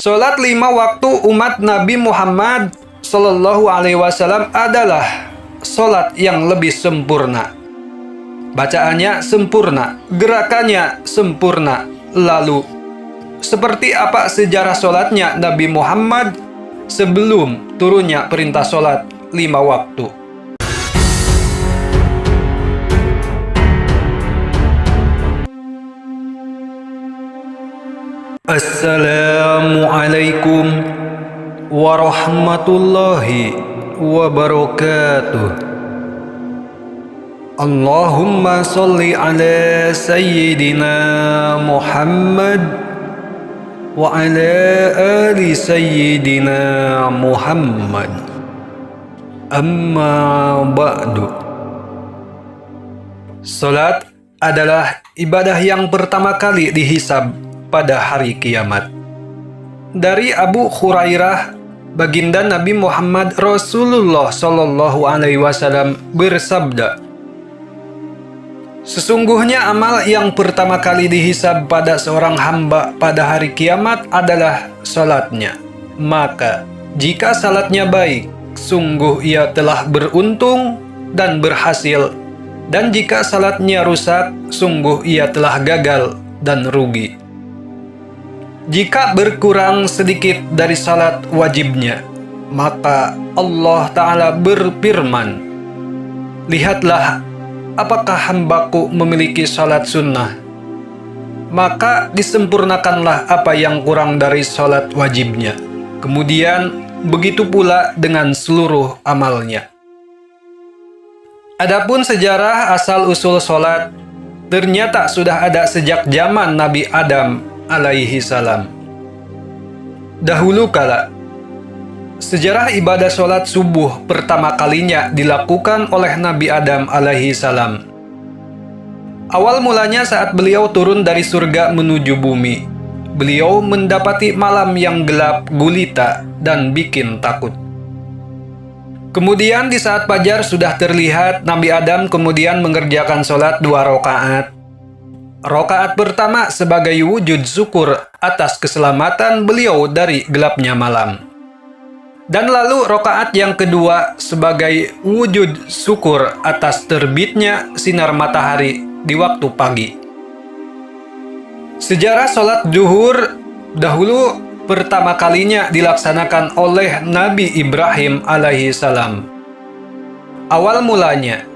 Sholat 5 waktu umat Nabi Muhammad Sallallahu Alaihi Wasallam adalah sholat yang lebih sempurna. Bacaannya sempurna, gerakannya sempurna. Lalu, seperti apa sejarah sholatnya Nabi Muhammad sebelum turunnya perintah sholat 5 waktu? Assalamualaikum warahmatullahi wabarakatuh. Allahumma salli ala Sayyidina Muhammad wa ala ali Sayyidina Muhammad. Amma ba'du. Salat adalah ibadah yang pertama kali dihisab pada hari kiamat. Dari Abu Hurairah, baginda Nabi Muhammad Rasulullah Sallallahu Alaihi Wasallam bersabda, sesungguhnya amal yang pertama kali dihisab pada seorang hamba pada hari kiamat adalah salatnya. Maka, jika salatnya baik, sungguh ia telah beruntung dan berhasil. Dan jika salatnya rusak, sungguh ia telah gagal dan rugi. Jika berkurang sedikit dari salat wajibnya, maka Allah Ta'ala berfirman, lihatlah, apakah hambaku memiliki salat sunnah? Maka disempurnakanlah apa yang kurang dari salat wajibnya. Kemudian begitu pula dengan seluruh amalnya. Adapun sejarah asal-usul salat ternyata sudah ada sejak zaman Nabi Adam alaihi salam. Dahulu kala, sejarah ibadah sholat subuh pertama kalinya dilakukan oleh Nabi Adam alaihi salam. Awal mulanya saat beliau turun dari surga menuju bumi, beliau mendapati malam yang gelap gulita dan bikin takut. Kemudian di saat fajar sudah terlihat, Nabi Adam kemudian mengerjakan sholat 2 rakaat. Rakaat pertama sebagai wujud syukur atas keselamatan beliau dari gelapnya malam. Dan lalu rakaat yang kedua sebagai wujud syukur atas terbitnya sinar matahari di waktu pagi. Sejarah sholat zuhur dahulu pertama kalinya dilaksanakan oleh Nabi Ibrahim alaihi salam. Awal mulanya,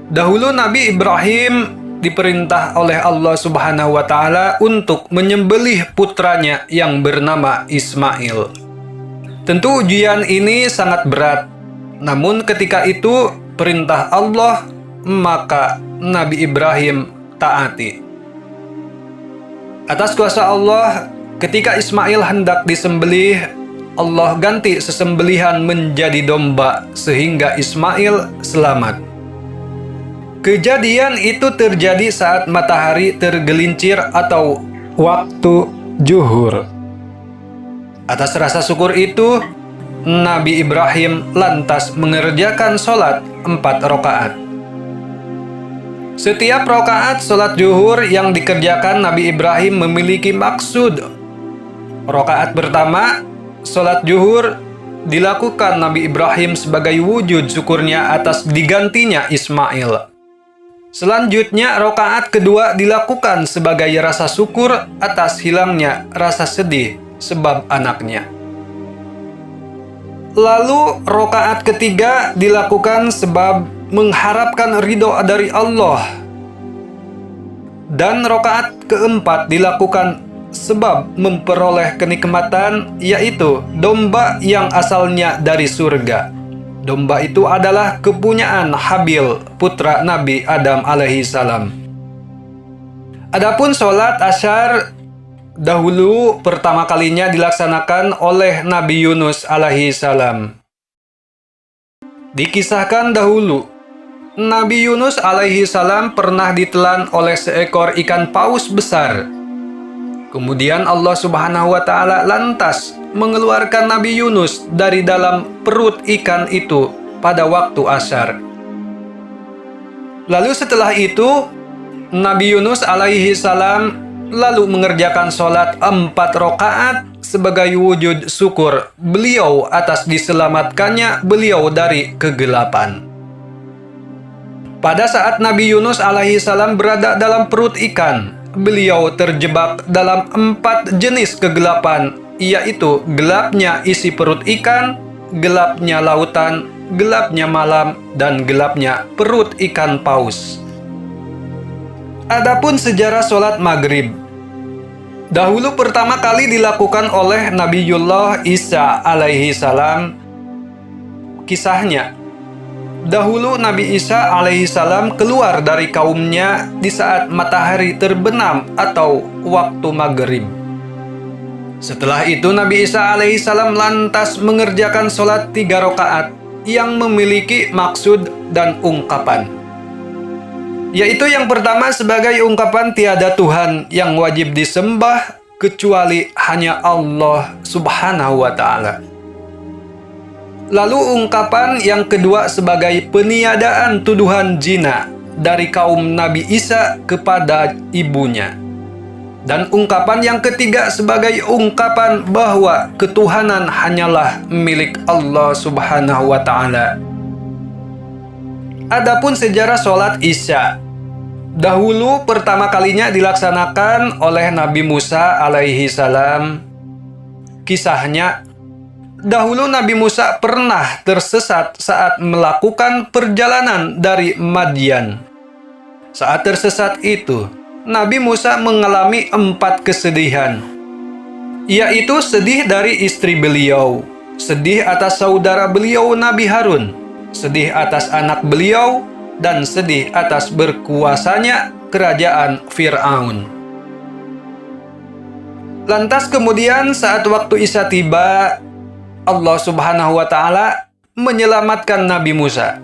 dahulu Nabi Ibrahim diperintah oleh Allah Subhanahu wa Ta'ala untuk menyembelih putranya yang bernama Ismail. Tentu ujian ini sangat berat, namun ketika itu perintah Allah, maka Nabi Ibrahim taati. Atas kuasa Allah, ketika Ismail hendak disembelih, Allah ganti sesembelihan menjadi domba sehingga Ismail selamat. Kejadian itu terjadi saat matahari tergelincir atau waktu zuhur. Atas rasa syukur itu, Nabi Ibrahim lantas mengerjakan sholat 4 rakaat. Setiap rakaat sholat zuhur yang dikerjakan Nabi Ibrahim memiliki maksud. Rakaat pertama, sholat zuhur dilakukan Nabi Ibrahim sebagai wujud syukurnya atas digantinya Ismail. Selanjutnya, rakaat kedua dilakukan sebagai rasa syukur atas hilangnya rasa sedih sebab anaknya. Lalu, rakaat ketiga dilakukan sebab mengharapkan ridho dari Allah. Dan rakaat keempat dilakukan sebab memperoleh kenikmatan, yaitu domba yang asalnya dari surga. Domba itu adalah kepunyaan Habil, putra Nabi Adam alaihi salam. Adapun sholat asyar dahulu pertama kalinya dilaksanakan oleh Nabi Yunus alaihi salam. Dikisahkan dahulu, Nabi Yunus alaihi salam pernah ditelan oleh seekor ikan paus besar. Kemudian Allah Subhanahu wa Ta'ala lantas mengeluarkan Nabi Yunus dari dalam perut ikan itu pada waktu asyar. Lalu setelah itu, Nabi Yunus alaihi salam lalu mengerjakan sholat 4 rakaat sebagai wujud syukur beliau atas diselamatkannya beliau dari kegelapan. Pada saat Nabi Yunus alaihi salam berada dalam perut ikan, beliau terjebak dalam 4 jenis kegelapan, yaitu gelapnya isi perut ikan, gelapnya lautan, gelapnya malam, dan gelapnya perut ikan paus. Adapun sejarah sholat maghrib, dahulu pertama kali dilakukan oleh Nabiullah Isa alaihi salam. Kisahnya, dahulu Nabi Isa alaihi salam keluar dari kaumnya di saat matahari terbenam atau waktu maghrib. Setelah itu Nabi Isa alaihi salam lantas mengerjakan sholat 3 rakaat yang memiliki maksud dan ungkapan. Yaitu yang pertama sebagai ungkapan tiada Tuhan yang wajib disembah kecuali hanya Allah subhanahu wa ta'ala. Lalu ungkapan yang kedua sebagai peniadaan tuduhan zina dari kaum Nabi Isa kepada ibunya. Dan ungkapan yang ketiga sebagai ungkapan bahwa ketuhanan hanyalah milik Allah subhanahu wa ta'ala. Adapun sejarah sholat Isya, dahulu pertama kalinya dilaksanakan oleh Nabi Musa alaihi salam. Kisahnya, dahulu Nabi Musa pernah tersesat saat melakukan perjalanan dari Madian. Saat tersesat itu, Nabi Musa mengalami 4 kesedihan, yaitu sedih dari istri beliau, sedih atas saudara beliau Nabi Harun, sedih atas anak beliau, dan sedih atas berkuasanya kerajaan Fir'aun. Lantas kemudian saat waktu Isya tiba, Allah subhanahu wa ta'ala menyelamatkan Nabi Musa.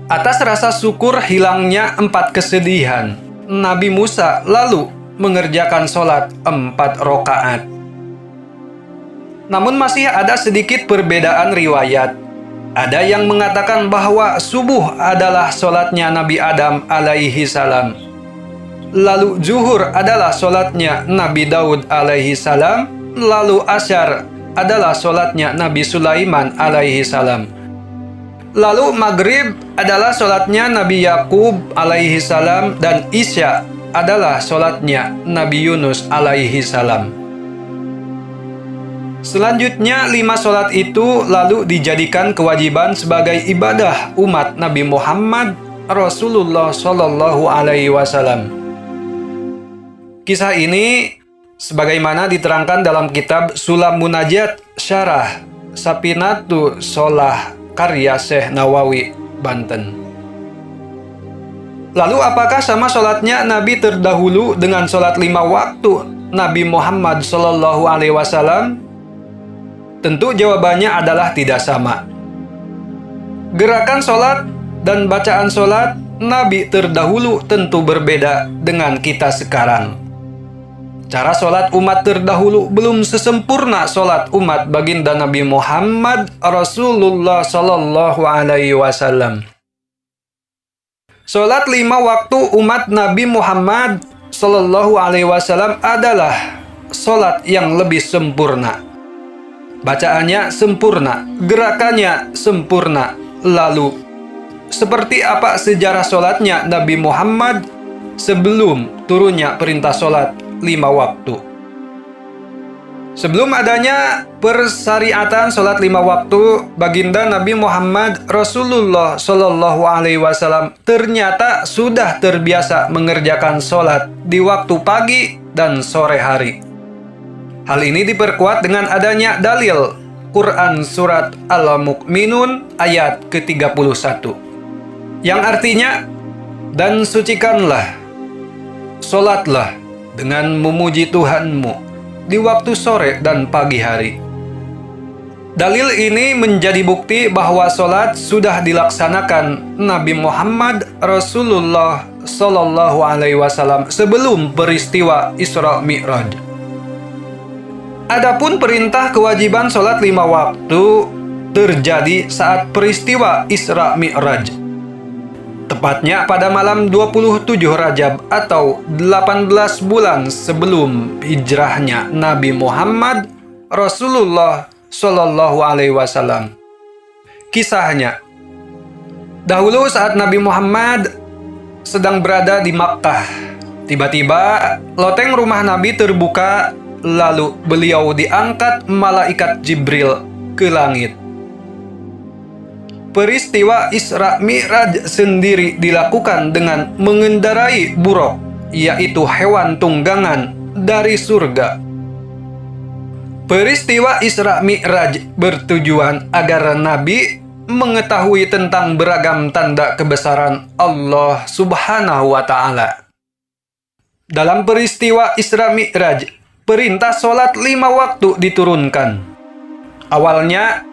Atas rasa syukur hilangnya 4 kesedihan, Nabi Musa lalu mengerjakan sholat 4 rakaat. Namun masih ada sedikit perbedaan riwayat. Ada yang mengatakan bahwa subuh adalah sholatnya Nabi Adam alaihi salam. Lalu zuhur adalah sholatnya Nabi Daud alaihi salam. Lalu asyar adalah sholatnya Nabi Sulaiman alaihi salam. Lalu maghrib adalah sholatnya Nabi Yakub alaihi salam. Dan isya adalah sholatnya Nabi Yunus alaihi salam. Selanjutnya 5 sholat itu lalu dijadikan kewajiban sebagai ibadah umat Nabi Muhammad Rasulullah Shallallahu Alaihi Wasallam. Kisah ini sebagaimana diterangkan dalam kitab Sulam Munajat Syarah Sapinatu Sholah karya Syekh Nawawi, Banten. Lalu apakah sama sholatnya Nabi terdahulu dengan sholat 5 waktu Nabi Muhammad Shallallahu Alaihi Wasallam? Tentu jawabannya adalah tidak sama. Gerakan sholat dan bacaan sholat Nabi terdahulu tentu berbeda dengan kita sekarang. Cara sholat umat terdahulu belum sesempurna sholat umat baginda Nabi Muhammad Rasulullah Sallallahu Alaihi Wasallam. Sholat 5 waktu umat Nabi Muhammad Sallallahu Alaihi Wasallam adalah sholat yang lebih sempurna. Bacaannya sempurna, gerakannya sempurna. Lalu, seperti apa sejarah sholatnya Nabi Muhammad sebelum turunnya perintah sholat 5 waktu? Sebelum adanya persyariatan sholat 5 waktu, baginda Nabi Muhammad Rasulullah Shallallahu Alaihi Wasallam ternyata sudah terbiasa mengerjakan sholat di waktu pagi dan sore hari. Hal ini diperkuat dengan adanya dalil Quran Surat Al-Mu'minun ayat ke-31, yang artinya, dan sucikanlah, sholatlah dengan memuji Tuhanmu di waktu sore dan pagi hari. Dalil ini menjadi bukti bahwa sholat sudah dilaksanakan Nabi Muhammad Rasulullah Sallallahu Alaihi Wasallam sebelum peristiwa Isra Mi'raj. Adapun perintah kewajiban sholat 5 waktu terjadi saat peristiwa Isra Mi'raj. Tepatnya pada malam 27 Rajab atau 18 bulan sebelum hijrahnya Nabi Muhammad Rasulullah Shallallahu Alaihi Wasallam. Kisahnya, dahulu saat Nabi Muhammad sedang berada di Makkah, tiba-tiba loteng rumah Nabi terbuka, lalu beliau diangkat malaikat Jibril ke langit. Peristiwa Isra Mi'raj sendiri dilakukan dengan mengendarai buraq, yaitu hewan tunggangan dari surga. Peristiwa Isra Mi'raj bertujuan agar Nabi mengetahui tentang beragam tanda kebesaran Allah Subhanahu wa Ta'ala. Dalam peristiwa Isra Mi'raj, perintah sholat 5 waktu diturunkan. Awalnya,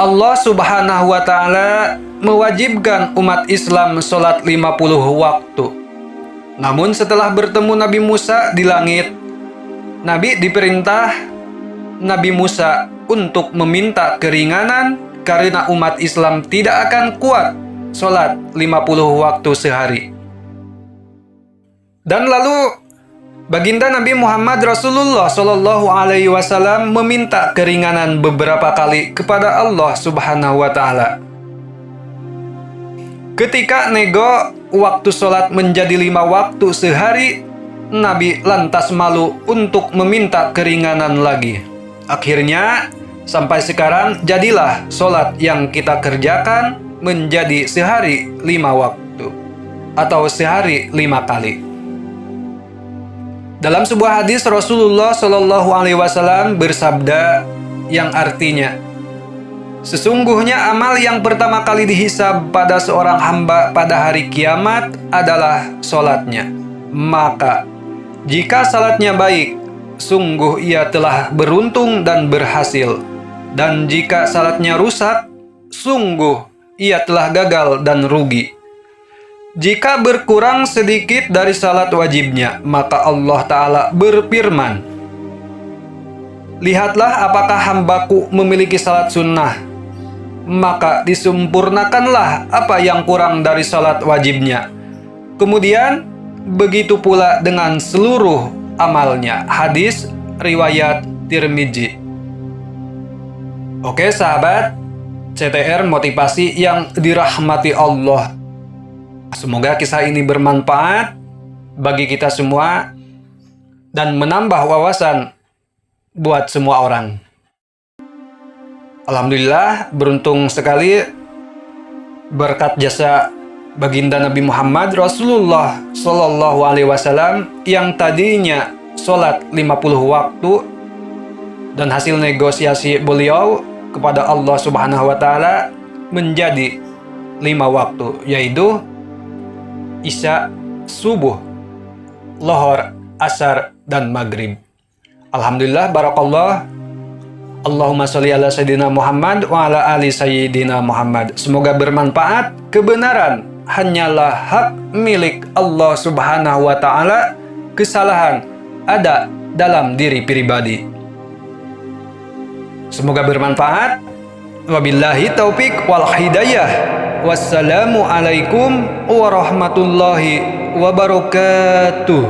Allah Subhanahu wa Ta'ala mewajibkan umat Islam sholat 50 waktu. Namun setelah bertemu Nabi Musa di langit, Nabi diperintah Nabi Musa untuk meminta keringanan karena umat Islam tidak akan kuat sholat 50 waktu sehari. Dan lalu Baginda Nabi Muhammad Rasulullah Shallallahu Alaihi Wasallam meminta keringanan beberapa kali kepada Allah Subhanahu Wa Taala. Ketika nego waktu sholat menjadi 5 waktu sehari, Nabi lantas malu untuk meminta keringanan lagi. Akhirnya sampai sekarang jadilah sholat yang kita kerjakan menjadi sehari 5 waktu atau sehari 5 kali. Dalam sebuah hadis Rasulullah Shallallahu Alaihi Wasallam bersabda yang artinya, sesungguhnya amal yang pertama kali dihisab pada seorang hamba pada hari kiamat adalah sholatnya. Maka jika salatnya baik, sungguh ia telah beruntung dan berhasil. Dan jika salatnya rusak, sungguh ia telah gagal dan rugi. Jika berkurang sedikit dari salat wajibnya, maka Allah Ta'ala berfirman, lihatlah apakah hambaku memiliki salat sunnah, maka disempurnakanlah apa yang kurang dari salat wajibnya. Kemudian, begitu pula dengan seluruh amalnya. Hadis riwayat Tirmidzi. Oke sahabat, CTR motivasi yang dirahmati Allah. Semoga kisah ini bermanfaat bagi kita semua dan menambah wawasan buat semua orang. Alhamdulillah, beruntung sekali berkat jasa Baginda Nabi Muhammad Rasulullah Shallallahu Alaihi Wasallam yang tadinya sholat 50 waktu dan hasil negosiasi beliau kepada Allah Subhanahu Wa Taala menjadi 5 waktu, yaitu Isya, subuh, lohor, asar, dan maghrib. Alhamdulillah, barakallah. Allahumma sholli ala Sayyidina Muhammad wa ala ali Sayyidina Muhammad. Semoga bermanfaat. Kebenaran hanyalah hak milik Allah Subhanahu wa Ta'ala. Kesalahan ada dalam diri pribadi. Semoga bermanfaat. Wabillahi taufik wal hidayah. Wassalamualaikum warahmatullahi wabarakatuh.